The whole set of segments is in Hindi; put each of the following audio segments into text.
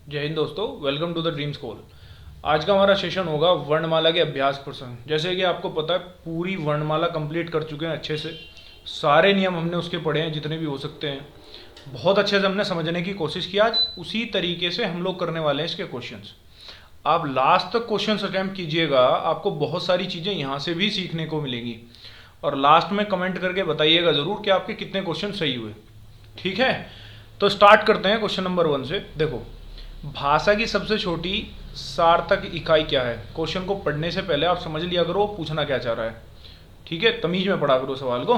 जय हिंद दोस्तों, welcome to the dream school. आज का हमारा सेशन होगा वर्णमाला के अभ्यास प्रसंग। जैसे कि आपको पता है, पूरी वर्णमाला कंप्लीट कर चुके हैं अच्छे से। सारे नियम हमने उसके पढ़े हैं जितने भी हो सकते हैं। बहुत अच्छे से हमने समझने की कोशिश की। आज उसी तरीके से हम लोग करने वाले हैं इसके क्वेश्चंस। आप लास्ट तक क्वेश्चंस अटैम्प्ट कीजिएगा, आपको बहुत सारी चीज़ें यहाँ से भी सीखने को मिलेंगी। और लास्ट में कमेंट करके बताइएगा ज़रूर कि आपके कितने क्वेश्चन सही हुए। ठीक है, तो स्टार्ट करते हैं क्वेश्चन नंबर 1 से। देखो, भाषा की सबसे छोटी सार्थक इकाई क्या है? क्वेश्चन को पढ़ने से पहले आप समझ लिया करो पूछना क्या चाह रहा है। ठीक है, तमीज में पढ़ा करो सवाल को।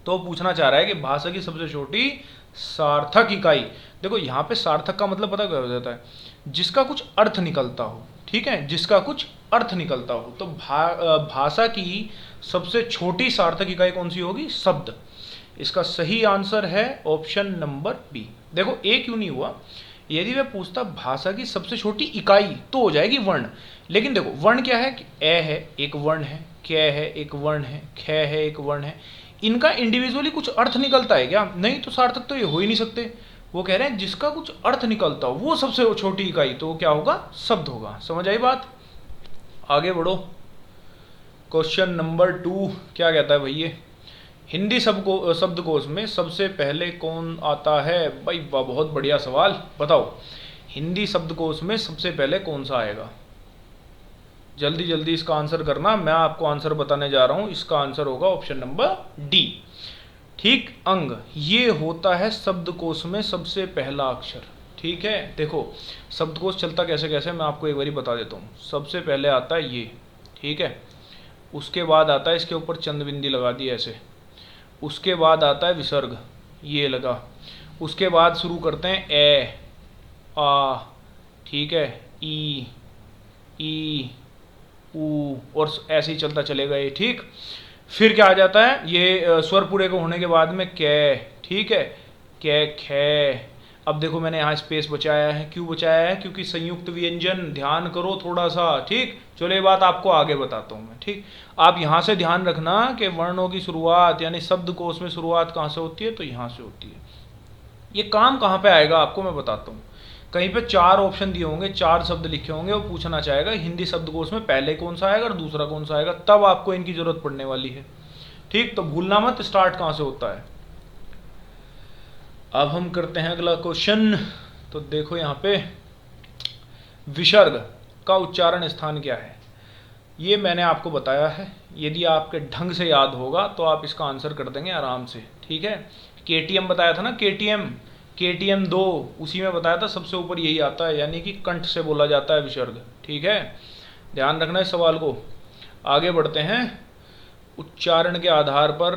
तो पूछना चाह रहा है कि भाषा की सबसे छोटी सार्थक इकाई। देखो, यहाँ पे सार्थक का मतलब पता क्या हो जाता है? जिसका कुछ अर्थ निकलता हो। ठीक है, जिसका कुछ अर्थ निकलता हो। तो भाषा की सबसे छोटी सार्थक इकाई कौन सी होगी? शब्द। इसका सही आंसर है ऑप्शन नंबर बी। देखो, ए क्यों नहीं हुआ? यदि मैं पूछता भाषा की सबसे छोटी इकाई तो हो जाएगी वर्ण। लेकिन देखो, वर्ण क्या है कि ए है एक वर्ण है, क है एक वर्ण है, ख है एक वर्ण है। इनका इंडिविजुअली कुछ अर्थ निकलता है क्या? नहीं, तो सार्थक तो ये हो ही नहीं सकते। वो कह रहे हैं जिसका कुछ अर्थ निकलता हो वो सबसे छोटी इकाई, तो वो क्या होगा? शब्द होगा। समझ आई बात? आगे बढ़ो। क्वेश्चन नंबर 2 क्या कहता है भैया? हिंदी शब्दकोश में सबसे पहले कौन आता है? भाई वाह, बहुत बढ़िया सवाल। बताओ, हिंदी शब्दकोश में सबसे पहले कौन सा आएगा? जल्दी जल्दी इसका आंसर करना। मैं आपको आंसर बताने जा रहा हूं। इसका आंसर होगा ऑप्शन नंबर डी। ठीक, अंग। ये होता है शब्दकोश में सबसे पहला अक्षर। ठीक है, देखो शब्दकोश चलता कैसे कैसे मैं आपको एक बारी बता देता हूँ। सबसे पहले आता है ये, ठीक है। उसके बाद आता है, इसके ऊपर चंद बिंदी लगा दी ऐसे। उसके बाद आता है विसर्ग, ये लगा। उसके बाद शुरू करते हैं ए, आ, ठीक है, ई, ऊ, और ऐसे ही चलता चलेगा ये। ठीक, फिर क्या आ जाता है? ये स्वर पूरे को होने के बाद में कै, ठीक है, कै, खे। अब देखो, मैंने यहाँ स्पेस बचाया है। क्यों बचाया है? क्योंकि संयुक्त व्यंजन, ध्यान करो थोड़ा सा। ठीक, चलो ये बात आपको आगे बताता हूँ मैं। ठीक, आप यहाँ से ध्यान रखना कि वर्णों की शुरुआत यानी शब्दकोश में शुरुआत कहाँ से होती है? तो यहाँ से होती है। ये काम कहाँ पे आएगा आपको मैं बताता हूँ। कहीं पे 4 ऑप्शन दिए होंगे, 4 शब्द लिखे होंगे। वो पूछना चाहेगा हिंदी शब्दकोश में पहले कौन सा आएगा और दूसरा कौन सा आएगा, तब आपको इनकी जरूरत पड़ने वाली है। ठीक, तो भूलना मत स्टार्ट कहाँ से होता है। अब हम करते हैं अगला क्वेश्चन। तो देखो यहाँ पे, विसर्ग का उच्चारण स्थान क्या है? ये मैंने आपको बताया है। यदि आपके ढंग से याद होगा तो आप इसका आंसर कर देंगे आराम से। ठीक है, केटीएम बताया था ना, केटीएम 2, उसी में बताया था सबसे ऊपर यही आता है, यानी कि कंठ से बोला जाता है विसर्ग। ठीक है, ध्यान रखना इस सवाल को। आगे बढ़ते हैं। उच्चारण के आधार पर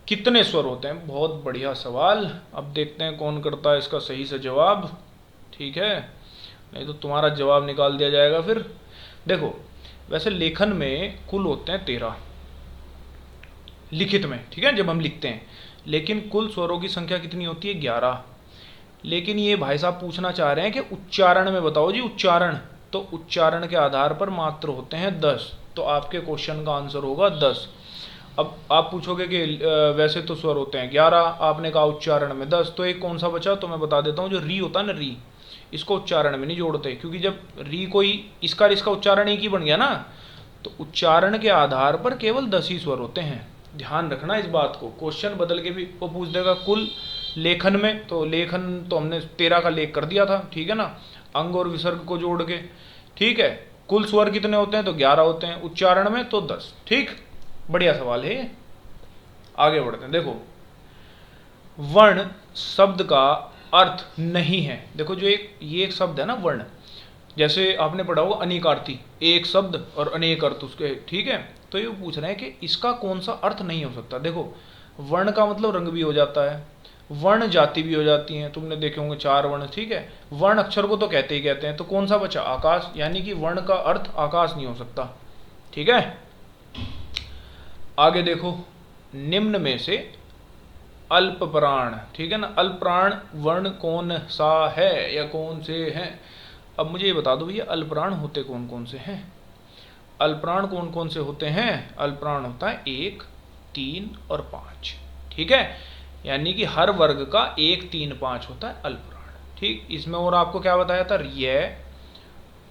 कितने स्वर होते हैं? बहुत बढ़िया सवाल। अब देखते हैं कौन करता है इसका सही से जवाब। ठीक है, नहीं तो तुम्हारा जवाब निकाल दिया जाएगा फिर। देखो, वैसे लेखन में कुल होते हैं 13 लिखित में, ठीक है, जब हम लिखते हैं। लेकिन कुल स्वरों की संख्या कितनी होती है? 11। लेकिन ये भाई साहब पूछना चाह रहे हैं कि उच्चारण में बताओ जी, उच्चारण। तो उच्चारण के आधार पर मात्र होते हैं 10। तो आपके क्वेश्चन का आंसर होगा 10। अब आप पूछोगे कि वैसे तो स्वर होते हैं 11, आपने कहा उच्चारण में 10, तो एक कौन सा बचा? तो मैं बता देता हूँ, जो री होता है ना, री, इसको उच्चारण में नहीं जोड़ते, क्योंकि जब री कोई इसका उच्चारण एक ही बन गया ना। तो उच्चारण के आधार पर केवल 10 ही स्वर होते हैं। ध्यान रखना इस बात को। क्वेश्चन बदल के भी वो पूछ देगा कुल लेखन में, तो लेखन तो हमने 13 का लेख कर दिया था, ठीक है ना, अंग और विसर्ग को जोड़ के। ठीक है, कुल स्वर कितने होते हैं? तो 11 होते हैं। उच्चारण में तो 10। ठीक, बढ़िया सवाल है ये। आगे बढ़ते हैं। देखो, वर्ण शब्द का अर्थ नहीं है। देखो, जो ये एक शब्द है ना वर्ण, जैसे आपने पढ़ा होगा अनेकार्थी, एक शब्द और अनेक अर्थ उसके। ठीक है, तो ये पूछ रहे हैं कि इसका कौन सा अर्थ नहीं हो सकता। देखो, वर्ण का मतलब रंग भी हो जाता है, वर्ण जाति भी हो जाती हैं। तुमने देखे होंगे 4 वर्ण। ठीक है, वर्ण अक्षर को तो कहते ही कहते हैं। तो कौन सा बचा? आकाश, यानी कि वर्ण का अर्थ आकाश नहीं हो सकता। ठीक है, आगे देखो, निम्न में से अल्प प्राण, ठीक है ना, अल्प प्राण वर्ण कौन सा है या कौन से हैं? अब मुझे ये बता दो भैया, अल्प प्राण होते कौन कौन से हैं? अल्प प्राण कौन कौन से होते हैं? अल्प प्राण होता है 1, 3 और 5। ठीक है, यानी कि हर वर्ग का 1, 3, 5 होता है अल्प प्राण। ठीक, इसमें और आपको क्या बताया था, ये,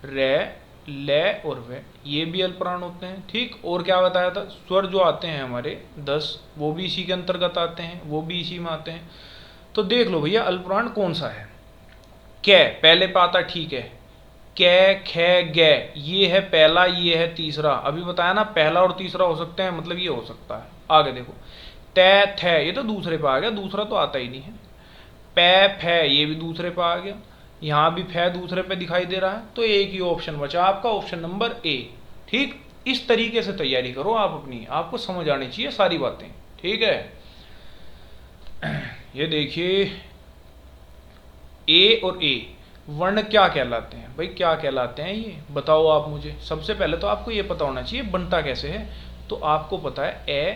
रे, ले और वे, ये भी अल्पप्राण होते हैं। ठीक, और क्या बताया था, स्वर जो आते हैं हमारे 10 वो भी इसी के अंतर्गत आते हैं, वो भी इसी में आते हैं। तो देख लो भैया अल्पप्राण कौन सा है। कै पहले पे आता, ठीक है, कै, खे, गे, ये है पहला, ये है तीसरा। अभी बताया ना पहला और तीसरा हो सकते हैं, मतलब ये हो सकता है। आगे देखो, तै, थे, ये तो दूसरे पे आ गया, दूसरा तो आता ही नहीं है। पै, फै, ये भी दूसरे पे आ गया। यहाँ भी फै दूसरे पे दिखाई दे रहा है, तो एक ही ऑप्शन बचा आपका, ऑप्शन नंबर ए। ठीक, इस तरीके से तैयारी करो आप अपनी, आपको समझ आनी चाहिए सारी बातें। ठीक है, ये देखिए ए और ए वर्ण क्या कहलाते हैं भाई, क्या कहलाते हैं ये बताओ आप मुझे। सबसे पहले तो आपको ये पता होना चाहिए बनता कैसे है। तो आपको पता है ए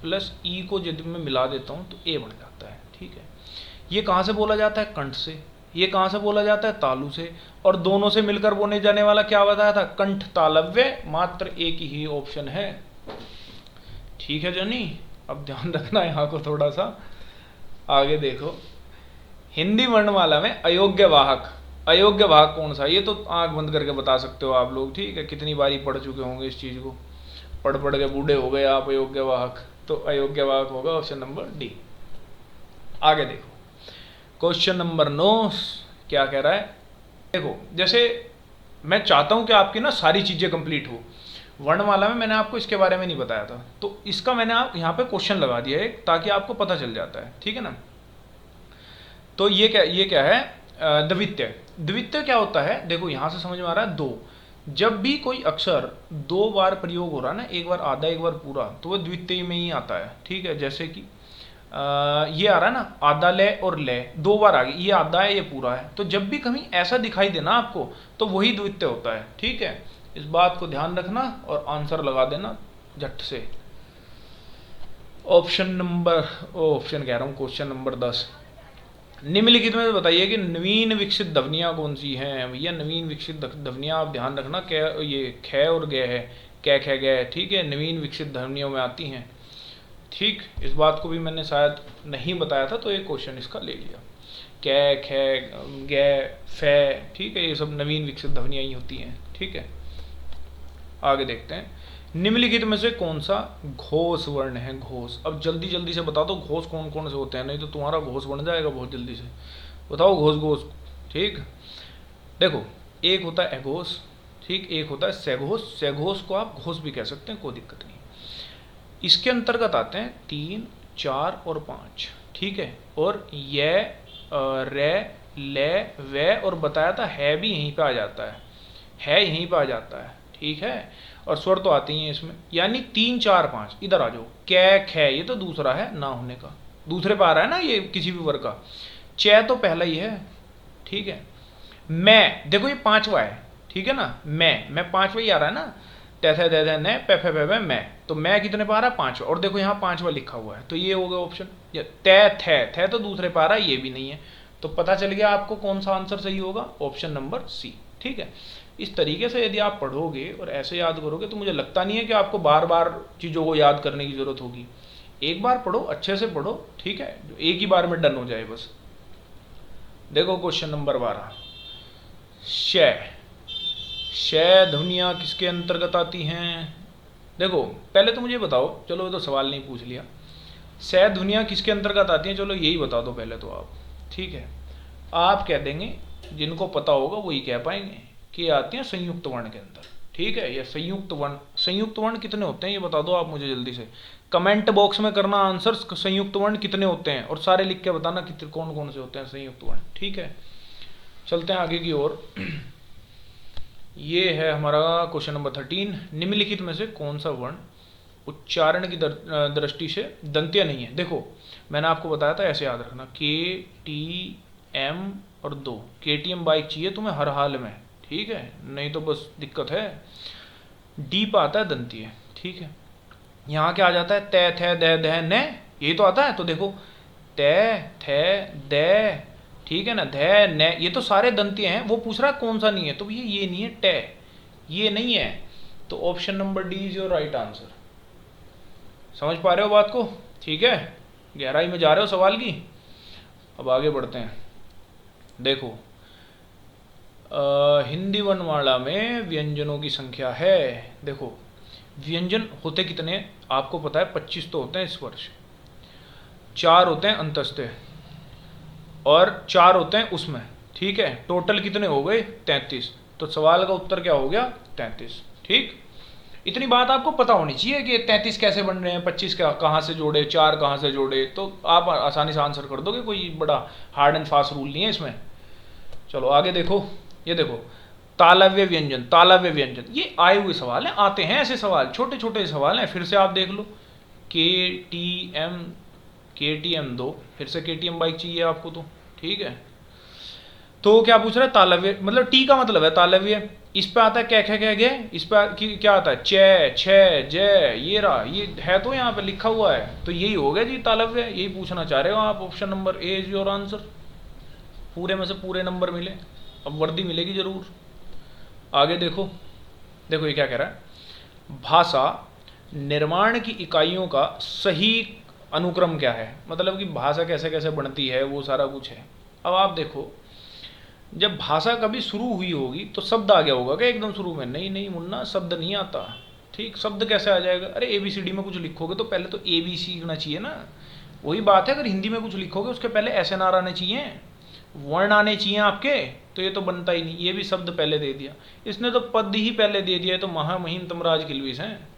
प्लस ई को यदि मैं मिला देता हूँ तो ए बन जाता है। ठीक है, ये कहाँ से बोला जाता है, कंठ से। ये कहाँ से बोला जाता है, तालु से। और दोनों से मिलकर बोले जाने वाला क्या बताया था, कंठ तालव्य। मात्र एक ही ऑप्शन है। ठीक है जनी, अब ध्यान रखना यहाँ को थोड़ा सा। आगे देखो, हिंदी वर्णमाला में अयोग्य वाहक, अयोग्य वाहक कौन सा, ये तो आंख बंद करके बता सकते हो आप लोग। ठीक है, कितनी बारी पढ़ चुके होंगे इस चीज को, पढ़ पढ़ के बूढ़े हो गए आप। अयोग्य वाहक, तो अयोग्य वाहक होगा ऑप्शन नंबर डी। आगे देखो, क्वेश्चन नंबर 9 क्या कह रहा है। देखो, जैसे मैं चाहता हूं कि आपकी ना सारी चीजें कंप्लीट हो। वर्णमाला में मैंने आपको इसके बारे में नहीं बताया था, तो इसका मैंने आप यहाँ पे क्वेश्चन लगा दिया है ताकि आपको पता चल जाता है। ठीक है ना, तो ये क्या है, द्वितीय। द्वितीय क्या होता है, देखो यहां से समझ में आ रहा है, दो। जब भी कोई अक्षर दो बार प्रयोग हो रहा है ना, एक बार आधा एक बार पूरा, तो वो द्वितीय में ही आता है। ठीक है, जैसे कि ये आ रहा है ना, आधा ले और ले, दो बार आ गई, ये आधा है ये पूरा है। तो जब भी कहीं ऐसा दिखाई देना आपको, तो वही द्वितीय होता है। ठीक है, इस बात को ध्यान रखना और आंसर लगा देना झट से। ऑप्शन कह रहा हूँ, क्वेश्चन नंबर 10, निम्नलिखित में बताइए कि नवीन विकसित ध्वनियाँ कौन सी हैं। भैया नवीन विकसित ध्वनियाँ आप ध्यान रखना, क्या ये ख और ग है, कै ख ग। ठीक है, नवीन विकसित ध्वनियों में आती हैं। ठीक, इस बात को भी मैंने शायद नहीं बताया था, तो एक क्वेश्चन इसका ले लिया। कै, ख, ग, फै, ठीक है, ये सब नवीन विकसित ध्वनियाँ ही होती हैं। ठीक है, आगे देखते हैं, निम्नलिखित में से कौन सा घोष वर्ण है। घोष, अब जल्दी जल्दी से बता दो घोष कौन कौन से होते हैं, नहीं तो तुम्हारा घोष बन जाएगा बहुत जल्दी से। बताओ घोष घोष। ठीक, देखो एक होता है अघोष, ठीक, एक होता है सघोष। सघोष को आप घोष भी कह सकते हैं, कोई दिक्कत नहीं। इसके अंतर्गत आते हैं 3, 4 और 5। ठीक है, और ये, रे, ले, वे, और बताया था है भी यहीं पे आ जाता है यहीं पे आ जाता है। ठीक है, और स्वर तो आते ही हैं इसमें, यानी 3, 4, 5। इधर आ जाओ, कै, खे, ये तो दूसरा है ना होने का, दूसरे पे आ रहा है ना ये किसी भी वर्ग का। चे तो पहला ही है। ठीक है, मैं, देखो ये पांचवा है। ठीक है ना, मैं पांचवा ही आ रहा है ना, तैथे तैथे ने पे फे पे मैं, तो मैं कितने पा रहा है, पांचवा। और देखो यहाँ पांचवा लिखा हुआ है, तो ये हो गया ऑप्शन। तै थे तो दूसरे पा रहा है, ये भी नहीं है। तो पता चल गया आपको कौन सा आंसर सही होगा, ऑप्शन नंबर सी। ठीक है, इस तरीके से यदि आप पढ़ोगे और ऐसे याद करोगे, तो मुझे लगता नहीं है कि आपको बार बार चीज़ों को याद करने की जरूरत होगी। एक बार पढ़ो, अच्छे से पढ़ो। ठीक है, जो एक ही बार में डन हो जाए बस। देखो क्वेश्चन नंबर 12, शय ध्वनियाँ किसके अंतर्गत आती हैं। देखो पहले तो मुझे बताओ, चलो ये तो सवाल नहीं पूछ लिया, शय ध्वनियाँ किसके अंतर्गत आती हैं, चलो यही बता दो पहले तो आप। ठीक है, आप कह देंगे, जिनको पता होगा वही कह पाएंगे कि आती हैं संयुक्त वर्ण के अंदर। ठीक है, ये संयुक्त वर्ण कितने होते हैं ये बता दो आप मुझे जल्दी से। कमेंट बॉक्स में करना आंसर, संयुक्त वर्ण कितने होते हैं, और सारे लिख के बताना कितने कौन कौन से होते हैं संयुक्त वर्ण। ठीक है, चलते हैं आगे की ओर। ये है हमारा क्वेश्चन नंबर 13, निम्नलिखित में से कौन सा वर्ण उच्चारण की दृष्टि से दंत्य नहीं है। देखो मैंने आपको बताया था, ऐसे याद रखना, के, टी, एम और 2। KTM बाइक चाहिए तुम्हें हर हाल में। ठीक है, नहीं तो बस दिक्कत है। डी पर आता है दंतीय। ठीक है, यहाँ क्या आ जाता है, तै, थे, दे, दह, ने, यही तो आता है। तो देखो तै, थे, दे, ठीक है ना, धै, ने, ये तो सारे दंतीय हैं। वो पूछ रहा है कौन सा नहीं है, तो ये नहीं है, टे, ये नहीं है। तो option number D is your right answer. समझ पा रहे हो बात को। ठीक है, गहराई में जा रहे हो सवाल की। अब आगे बढ़ते हैं। देखो हिंदी वर्णमाला में व्यंजनों की संख्या है। देखो व्यंजन होते कितने हैं आपको पता है, 25 तो होते हैं इस वर्ष, 4 होते हैं अंतस्थ और 4 होते हैं उसमें, ठीक है। टोटल कितने हो गए 33। तो सवाल का उत्तर क्या हो गया 33, ठीक। इतनी बात आपको पता होनी चाहिए कि 33 कैसे बन रहे हैं, 25 कहाँ से जोड़े, 4 कहाँ से जोड़े, तो आप आसानी से आंसर कर दोगे। कोई बड़ा हार्ड एंड फास्ट रूल नहीं है इसमें। चलो आगे देखो, ये देखो तालव्य व्यंजन, तालव्य व्यंजन, ये आए हुए सवाल हैं, आते हैं ऐसे सवाल, छोटे छोटे सवाल हैं। फिर से आप देख लो KTM 2, फिर से KTM बाइक चाहिए आपको तो, ठीक है। तो क्या पूछ रहा है तालव्य, मतलब टी का मतलब है तालव्य। इस पे आता है क्या क्या क्या गे, इस पे क्या आता है च छ जय, ये रहा, ये है तो यहाँ पे लिखा हुआ है, तो यही हो गया जी तालव्य। यही पूछना चाह रहे हो आप। Option number A is your answer. पूरे में से पूरे नंबर मिले, अब वर्दी मिलेगी जरूर। आगे देखो, देखो ये क्या कह रहा है, भाषा निर्माण की इकाइयों का सही अनुक्रम क्या है, मतलब कि भाषा कैसे कैसे बनती है वो सारा कुछ है। अब आप देखो जब भाषा कभी शुरू हुई होगी तो शब्द आ गया होगा क्या एकदम शुरू में? नहीं नहीं मुन्ना, शब्द नहीं आता, ठीक। शब्द कैसे आ जाएगा? अरे ABCD में कुछ लिखोगे तो पहले तो ABC सीखना चाहिए ना। वही बात है, अगर हिंदी में कुछ लिखोगे उसके पहले SNR आने चाहिए, वर्ण आने चाहिए आपके, तो ये तो बनता ही नहीं। ये भी शब्द पहले दे दिया इसने, तो पद ही पहले दे दिया। तो महामहिम तमराज किलविस हैं।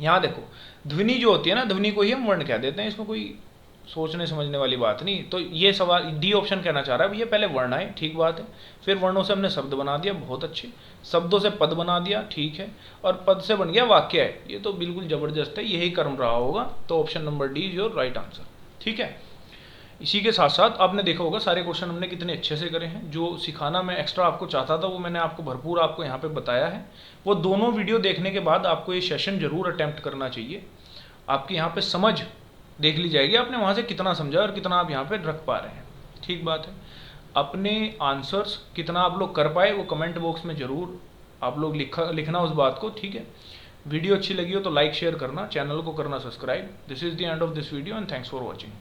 यहाँ देखो ध्वनि जो होती है ना, ध्वनि को ही हम वर्ण कह देते हैं, इसमें कोई सोचने समझने वाली बात नहीं। तो ये सवाल डी ऑप्शन कहना चाह रहा है, ये पहले वर्ण आए, ठीक बात है। फिर वर्णों से हमने शब्द बना दिया, बहुत अच्छे। शब्दों से पद बना दिया, ठीक है। और पद से बन गया वाक्य है, ये तो बिल्कुल जबरदस्त है, यही कर्म रहा होगा। तो option number D is your right answer, ठीक है। इसी के साथ साथ आपने देखा होगा सारे क्वेश्चन हमने कितने अच्छे से करे हैं। जो सिखाना मैं एक्स्ट्रा आपको चाहता था वो मैंने आपको भरपूर आपको यहाँ पे बताया है। वो दोनों वीडियो देखने के बाद आपको ये सेशन जरूर अटेम्प्ट करना चाहिए। आपकी यहाँ पे समझ देख ली जाएगी, आपने वहाँ से कितना समझा और कितना आप यहाँ पे रख पा रहे हैं, ठीक बात है। अपने आंसर्स कितना आप लोग कर पाए वो कमेंट बॉक्स में ज़रूर आप लोग लिखना उस बात को, ठीक है। वीडियो अच्छी लगी हो तो लाइक शेयर करना, चैनल को करना subscribe. This is the end of this video and thanks for watching.